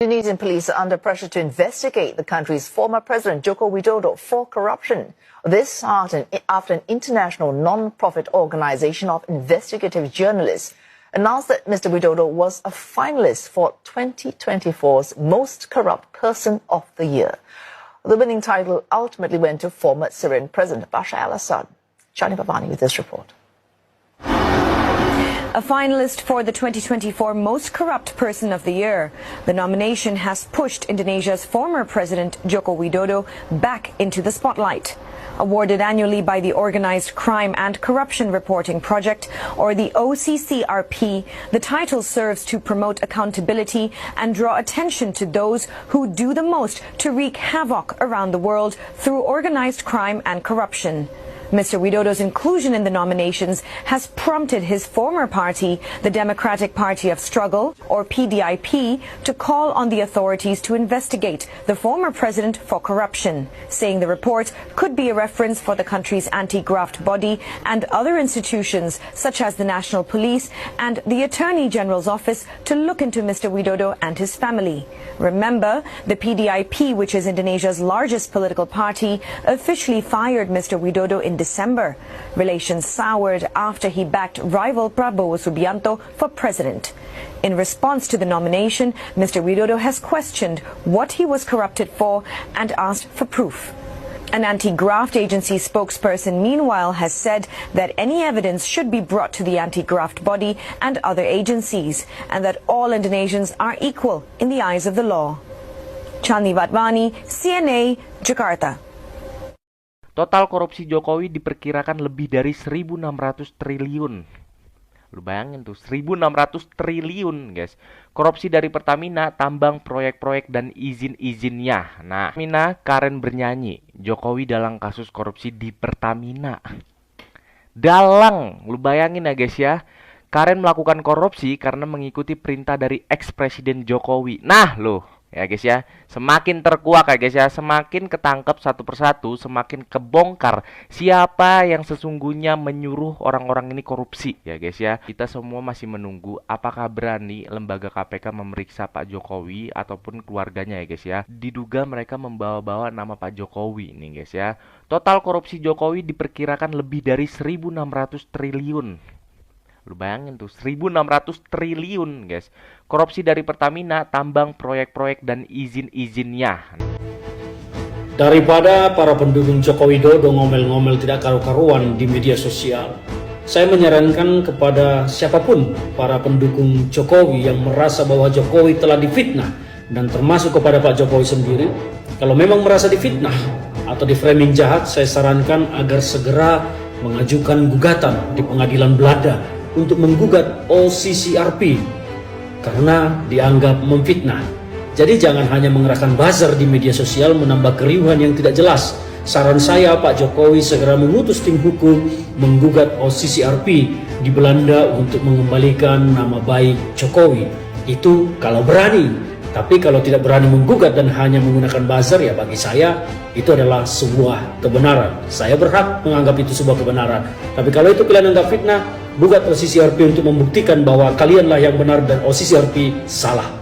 Indonesian police are under pressure to investigate the country's former president Joko Widodo for corruption. This after an international non-profit organization of investigative journalists announced that Mr. Widodo was a finalist for 2024's Most Corrupt Person of the Year. The winning title ultimately went to former Syrian President Bashar al-Assad. Chani Bhavani with this report. A finalist for the 2024 Most Corrupt Person of the Year, the nomination has pushed Indonesia's former president Joko Widodo back into the spotlight. Awarded annually by the Organized Crime and Corruption Reporting Project, or the OCCRP, the title serves to promote accountability and draw attention to those who do the most to wreak havoc around the world through organized crime and corruption. Mr. Widodo's inclusion in the nominations has prompted his former party, the Democratic Party of Struggle, or PDIP, to call on the authorities to investigate the former president for corruption, saying the report could be a reference for the country's anti-graft body and other institutions, such as the National Police and the Attorney General's office, to look into Mr. Widodo and his family. Remember, the PDIP, which is Indonesia's largest political party, officially fired Mr. Widodo in December. Relations soured after he backed rival Prabowo Subianto for president. In response to the nomination, Mr. Widodo has questioned what he was corrupted for and asked for proof. An anti-graft agency spokesperson, meanwhile, has said that any evidence should be brought to the anti-graft body and other agencies, and that all Indonesians are equal in the eyes of the law. Chani Bhavani, CNA, Jakarta. Total korupsi Jokowi diperkirakan lebih dari 1.600 triliun. Lu bayangin tuh, 1.600 triliun, guys. Korupsi dari Pertamina, tambang, proyek-proyek, dan izin-izinnya. Nah, Pertamina, Karen bernyanyi, Jokowi dalam kasus korupsi di Pertamina. Dalang, lu bayangin ya guys ya. Karen melakukan korupsi karena mengikuti perintah dari ex-presiden Jokowi. Nah, loh. Ya guys ya, semakin terkuak ya guys ya, semakin ketangkep satu persatu, semakin kebongkar siapa yang sesungguhnya menyuruh orang-orang ini korupsi ya guys ya. Kita semua masih menunggu apakah berani lembaga KPK memeriksa Pak Jokowi ataupun keluarganya ya guys ya. Diduga mereka membawa-bawa nama Pak Jokowi nih guys ya. Total korupsi Jokowi diperkirakan lebih dari 1.600 triliun. Lu bayangin tuh, 1.600 triliun guys. Korupsi dari Pertamina, tambang, proyek-proyek, dan izin-izinnya. Daripada para pendukung Joko Widodo ngomel-ngomel tidak karu-karuan di media sosial, saya menyarankan kepada siapapun para pendukung Jokowi yang merasa bahwa Jokowi telah difitnah, dan termasuk kepada Pak Jokowi sendiri, kalau memang merasa difitnah atau di framing jahat, saya sarankan agar segera mengajukan gugatan di pengadilan Belanda untuk menggugat OCCRP karena dianggap memfitnah. Jadi jangan hanya mengerahkan buzzer di media sosial menambah keriuhan yang tidak jelas. Saran saya, Pak Jokowi segera mengutus tim hukum menggugat OCCRP di Belanda untuk mengembalikan nama baik Jokowi. Itu kalau berani. Tapi kalau tidak berani menggugat dan hanya menggunakan buzzer, ya bagi saya itu adalah sebuah kebenaran. Saya berhak menganggap itu sebuah kebenaran. Tapi kalau itu kalian anggap fitnah, gugat OCCRP untuk membuktikan bahwa kalianlah yang benar dan OCCRP salah.